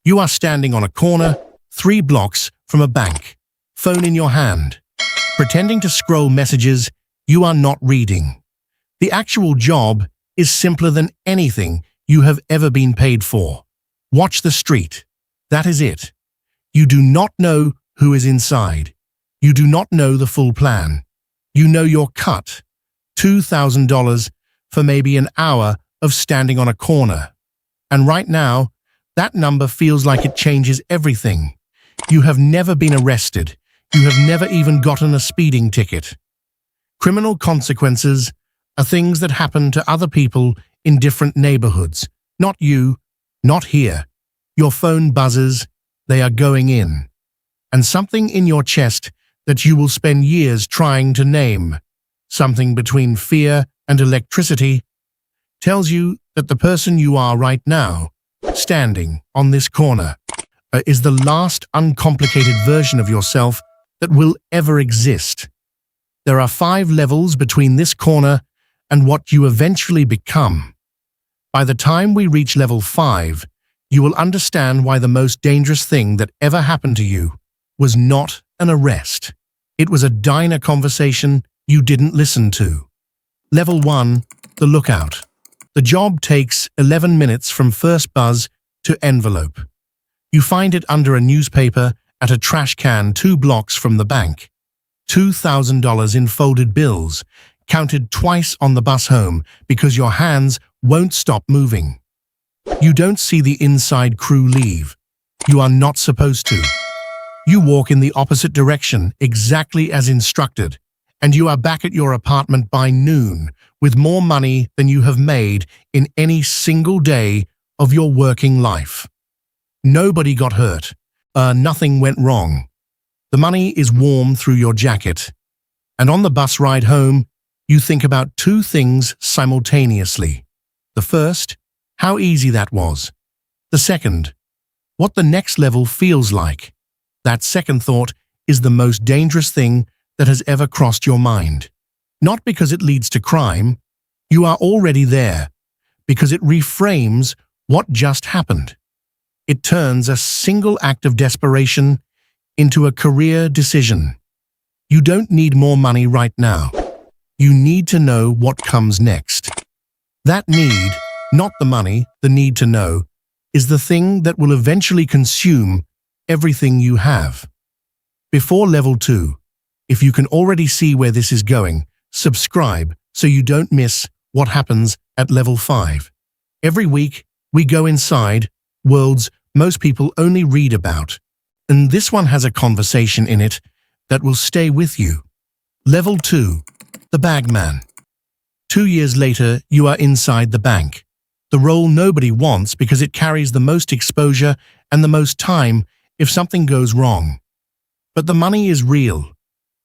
You are standing on a corner, 3 blocks from a bank, phone in your hand. Pretending to scroll messages you are not reading. The actual job is simpler than anything you have ever been paid for. Watch the street. That is it. You do not know who is inside. You do not know the full plan. You know your cut. $2,000 for maybe an hour of standing on a corner. And right now, that number feels like it changes everything. You have never been arrested. You have never even gotten a speeding ticket. Criminal consequences are things that happen to other people in different neighborhoods. Not you, not here. Your phone buzzes, they are going in. And something in your chest that you will spend years trying to name, something between fear and electricity, tells you that the person you are right now, standing on this corner, is the last uncomplicated version of yourself that will ever exist. There are 5 levels between this corner and what you eventually become. By the time we reach level 5, you will understand why the most dangerous thing that ever happened to you was not an arrest. It was a diner conversation you didn't listen to. Level 1, the lookout. The job takes 11 minutes from first buzz to envelope. You find it under a newspaper at a trash can 2 blocks from the bank. $2,000 in folded bills, counted twice on the bus home because your hands won't stop moving. You don't see the inside crew leave. You are not supposed to. You walk in the opposite direction exactly as instructed, and you are back at your apartment by noon with more money than you have made in any single day of your working life. Nobody got hurt. Nothing went wrong. The money is warm through your jacket. And on the bus ride home, you think about 2 things simultaneously. The first, how easy that was. The second, what the next level feels like. That second thought is the most dangerous thing that has ever crossed your mind. Not because it leads to crime. You are already there. Because it reframes what just happened. It turns a single act of desperation into a career decision. You don't need more money right now. You need to know what comes next. That need, not the money, the need to know, is the thing that will eventually consume everything you have. Before level 2, if you can already see where this is going, subscribe so you don't miss what happens at level 5. Every week, we go inside worlds most people only read about, and this one has a conversation in it that will stay with you. Level 2, the bagman. 2 years later, you are inside the bank. The role nobody wants because it carries the most exposure and the most time if something goes wrong. But the money is real.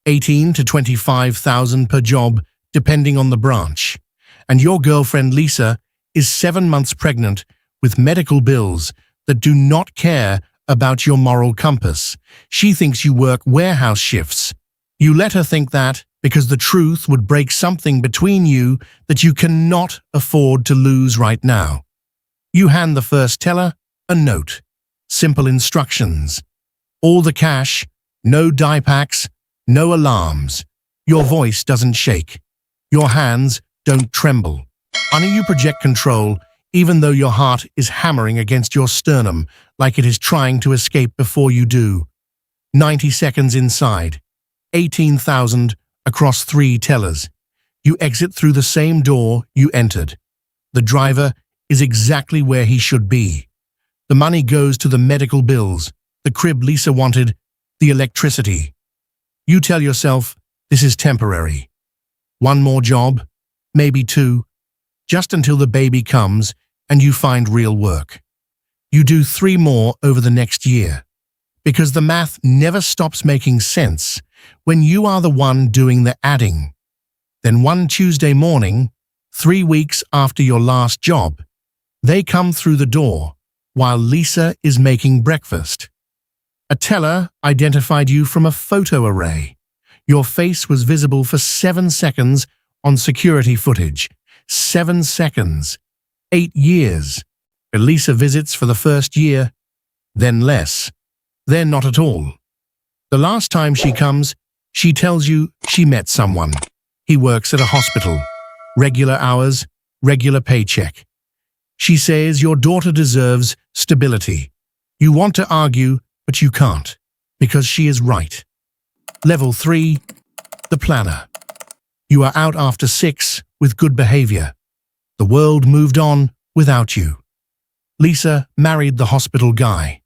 18 to 25,000 per job, depending on the branch. And your girlfriend Lisa is 7 months pregnant with medical bills that do not care about your moral compass. She thinks you work warehouse shifts. You let her think that because the truth would break something between you that you cannot afford to lose right now. You hand the first teller a note. Simple instructions. All the cash, no die packs, no alarms. Your voice doesn't shake. Your hands don't tremble. Only you project control, even though your heart is hammering against your sternum like it is trying to escape before you do. 90 seconds inside. 18,000 across 3 tellers. You exit through the same door you entered. The driver is exactly where he should be. The money goes to the medical bills, the crib Lisa wanted, the electricity. You tell yourself, this is temporary. 1 more job, maybe 2, just until the baby comes and you find real work. You do 3 more over the next year, because the math never stops making sense when you are the one doing the adding. Then one Tuesday morning, 3 weeks after your last job, they come through the door while Lisa is making breakfast. A teller identified you from a photo array. Your face was visible for 7 seconds on security footage. 7 seconds. 8 years. Lisa visits for the first year. then less, then not at all. The last time she comes, she tells you she met someone. He works at a hospital. Regular hours, regular paycheck. She says your daughter deserves stability. You want to argue, but you can't, because she is right. Level 3, the planner. You are out after 6 with good behavior. The world moved on without you. Lisa married the hospital guy.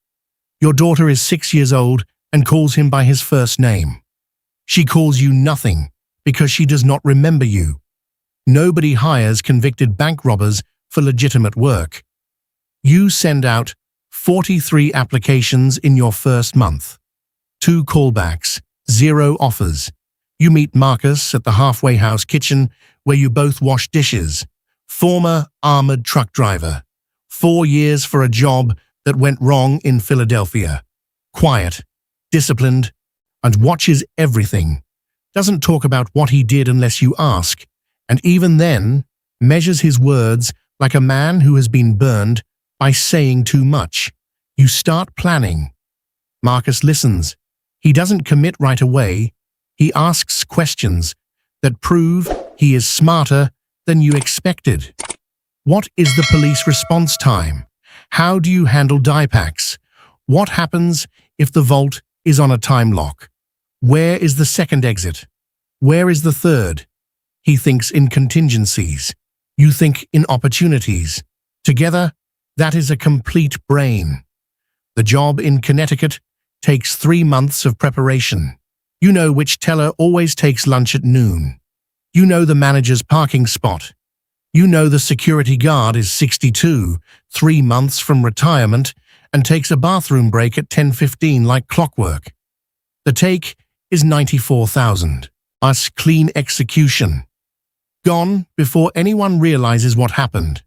Your daughter is 6 years old and calls him by his first name. She calls you nothing because she does not remember you. Nobody hires convicted bank robbers for legitimate work. You send out 43 applications in your first month. 2 callbacks, 0 offers. You meet Marcus at the halfway house kitchen where you both wash dishes. Former armored truck driver. 4 years for a job that went wrong in Philadelphia. Quiet, disciplined, and watches everything. Doesn't talk about what he did unless you ask, and even then, measures his words like a man who has been burned by saying too much. You start planning. Marcus listens. He doesn't commit right away. He asks questions that prove he is smarter than you expected. What is the police response time? How do you handle die packs? What happens if the vault is on a time lock? Where is the second exit? Where is the third? He thinks in contingencies. You think in opportunities. Together, that is a complete brain. The job in Connecticut takes 3 months of preparation. You know which teller always takes lunch at noon. You know the manager's parking spot. You know the security guard is 62, 3 months from retirement, and takes a bathroom break at 10:15 like clockwork. The take is $94,000. Us clean execution. Gone before anyone realizes what happened.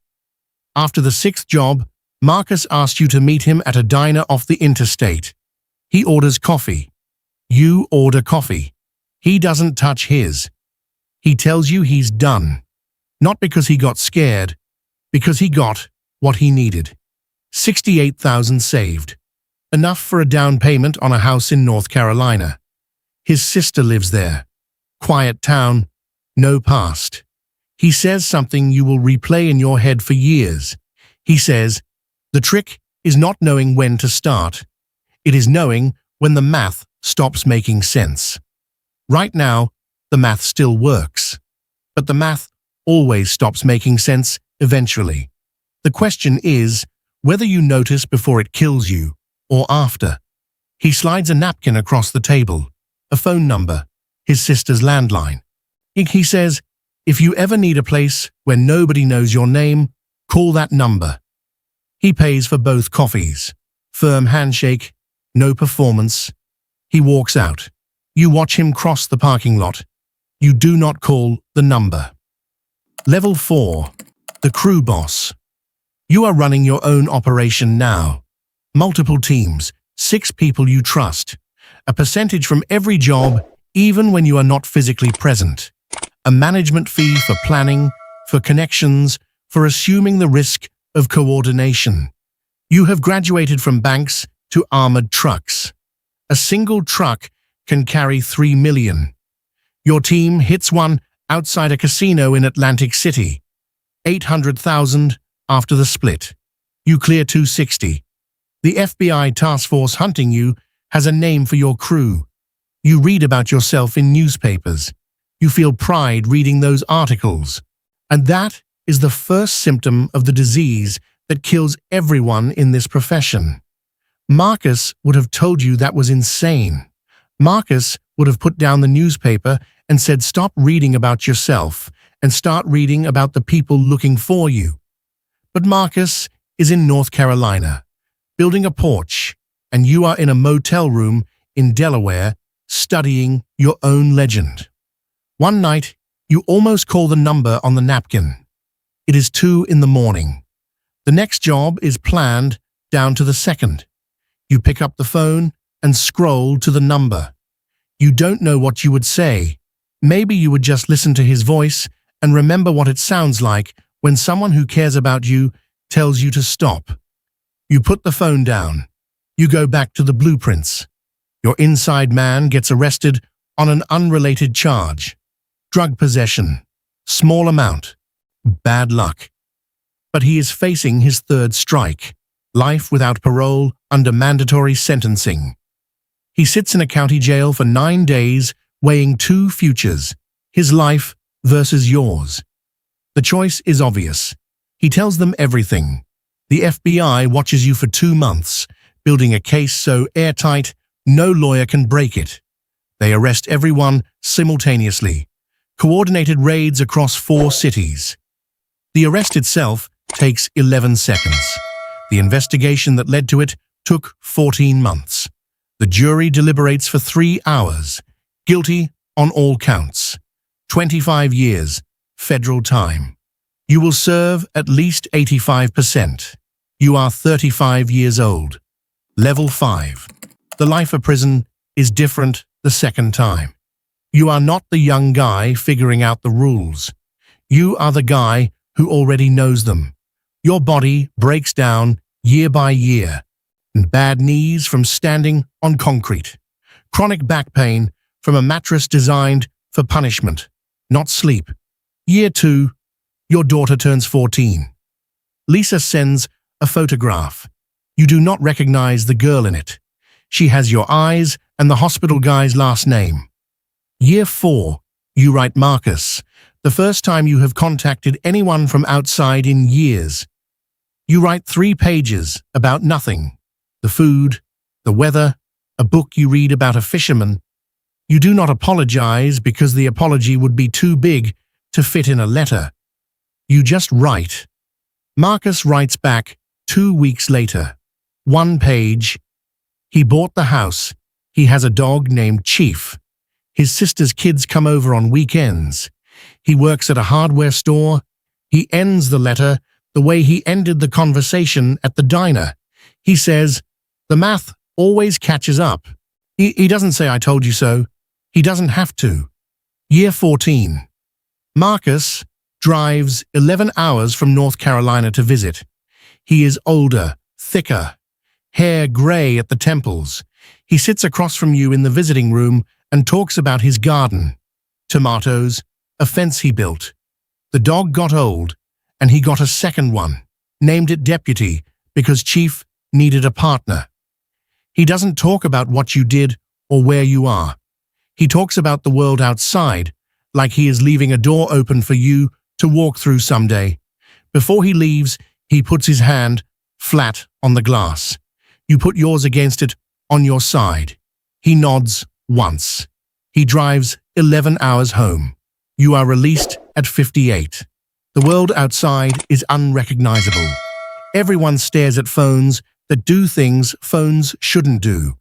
After the 6th job, Marcus asked you to meet him at a diner off the interstate. He orders coffee. You order coffee. He doesn't touch his. He tells you he's done. Not because he got scared, because he got what he needed. $68,000 saved. Enough for a down payment on a house in North Carolina. His sister lives there. Quiet town, no past. He says something you will replay in your head for years. He says, the trick is not knowing when to start. It is knowing when the math stops making sense. Right now, the math still works. But the math always stops making sense eventually. The question is whether you notice before it kills you or after. He slides a napkin across the table, a phone number, his sister's landline. He says, if you ever need a place where nobody knows your name, call that number. He pays for both coffees. Firm handshake, no performance. He walks out. You watch him cross the parking lot. You do not call the number. Level 4. The crew boss. You are running your own operation now. Multiple teams, 6 people you trust. A percentage from every job, even when you are not physically present. A management fee for planning, for connections, for assuming the risk of coordination. You have graduated from banks to armored trucks. A single truck can carry 3 million. Your team hits one outside a casino in Atlantic City. 800,000 after the split. You clear 260. The FBI task force hunting you has a name for your crew. You read about yourself in newspapers. You feel pride reading those articles. And that is the first symptom of the disease that kills everyone in this profession. Marcus would have told you that was insane. Marcus would have put down the newspaper and said, stop reading about yourself and start reading about the people looking for you. But Marcus is in North Carolina, building a porch, and you are in a motel room in Delaware, studying your own legend. One night, you almost call the number on the napkin. It is 2 in the morning. The next job is planned down to the second. You pick up the phone and scroll to the number. You don't know what you would say. Maybe you would just listen to his voice and remember what it sounds like when someone who cares about you tells you to stop. You put the phone down. You go back to the blueprints. Your inside man gets arrested on an unrelated charge. Drug possession. Small amount. Bad luck. But he is facing his third strike. Life without parole under mandatory sentencing. He sits in a county jail for 9 days, weighing two futures, his life versus yours. The choice is obvious. He tells them everything. The FBI watches you for 2 months, building a case so airtight no lawyer can break it. They arrest everyone simultaneously. Coordinated raids across 4 cities. The arrest itself takes 11 seconds. The investigation that led to it took 14 months. The jury deliberates for 3 hours. Guilty on all counts. 25 years, federal time. You will serve at least 85%. You are 35 years old. Level 5. The life of prison is different the second time. You are not the young guy figuring out the rules. You are the guy who already knows them. Your body breaks down year by year. Bad knees from standing on concrete. Chronic back pain from a mattress designed for punishment, not sleep. Year 2, your daughter turns 14. Lisa sends a photograph. You do not recognize the girl in it. She has your eyes and the hospital guy's last name. Year 4, you write Marcus, the first time you have contacted anyone from outside in years. You write 3 pages about nothing. The food, the weather, a book you read about a fisherman. You do not apologize because the apology would be too big to fit in a letter. You just write. Marcus writes back 2 weeks later. 1 page. He bought the house. He has a dog named Chief. His sister's kids come over on weekends. He works at a hardware store. He ends the letter the way he ended the conversation at the diner. He says, "The math always catches up." He doesn't say "I told you so." He doesn't have to. Year 14. Marcus drives 11 hours from North Carolina to visit. He is older, thicker, hair gray at the temples. He sits across from you in the visiting room and talks about his garden. Tomatoes, a fence he built. The dog got old, and he got a second one, named it Deputy, because Chief needed a partner. He doesn't talk about what you did or where you are. He talks about the world outside, like he is leaving a door open for you to walk through someday. Before he leaves, he puts his hand flat on the glass. You put yours against it on your side. He nods once. He drives 11 hours home. You are released at 58. The world outside is unrecognizable. Everyone stares at phones that do things phones shouldn't do.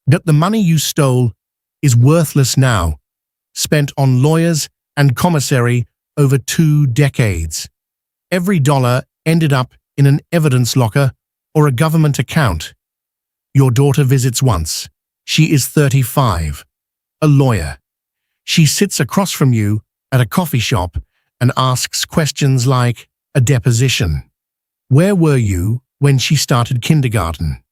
But the money you stole is worthless now, spent on lawyers and commissary over 2 decades. Every dollar ended up in an evidence locker or a government account. Your daughter visits once. She is 35, a lawyer. She sits across from you at a coffee shop and asks questions like a deposition. Where were you when she started kindergarten?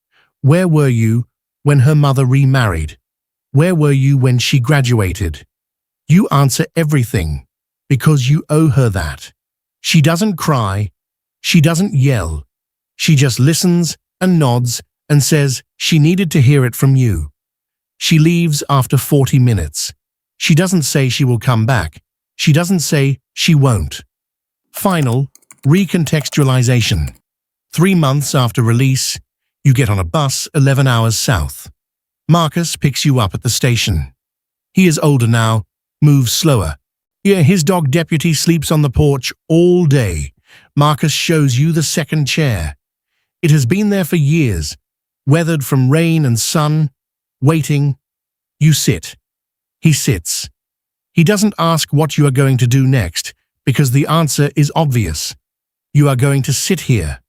Where were you when her mother remarried? Where were you when she graduated? You answer everything because you owe her that. She doesn't cry. She doesn't yell. She just listens and nods and says she needed to hear it from you. She leaves after 40 minutes. She doesn't say she will come back. She doesn't say she won't. Final recontextualization. 3 months after release, you get on a bus 11 hours south. Marcus picks you up at the station. He is older now, moves slower. Yeah, his dog Deputy sleeps on the porch all day. Marcus shows you the second chair. It has been there for years, weathered from rain and sun, waiting. You sit. He sits. He doesn't ask what you are going to do next, because the answer is obvious. You are going to sit here.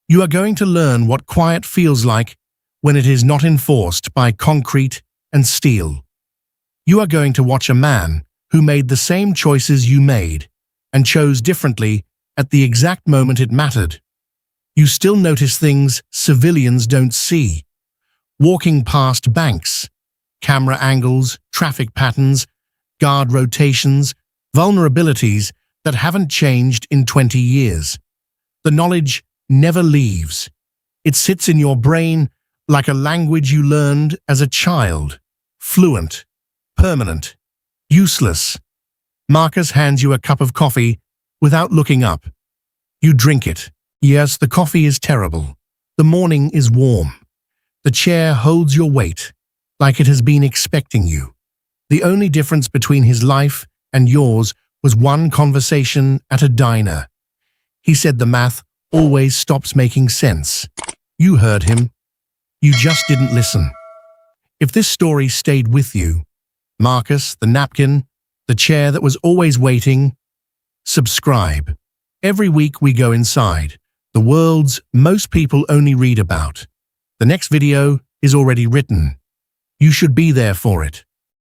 You are going to learn what quiet feels like when it is not enforced by concrete and steel. You are going to watch a man who made the same choices you made and chose differently at the exact moment it mattered. You still notice things civilians don't see. walking past banks, camera angles, traffic patterns, guard rotations, vulnerabilities that haven't changed in 20 years. The knowledge never leaves. It sits in your brain like a language you learned as a child, fluent, permanent, useless. Marcus hands you a cup of coffee without looking up. You drink it. Yes, the coffee is terrible. The morning is warm. The chair holds your weight, like it has been expecting you. The only difference between his life and yours was one conversation at a diner. He said the math always stops making sense. You heard him. You just didn't listen. If this story stayed with you, Marcus, the napkin, the chair that was always waiting, subscribe. Every week we go inside the worlds most people only read about. The next video is already written. You should be there for it.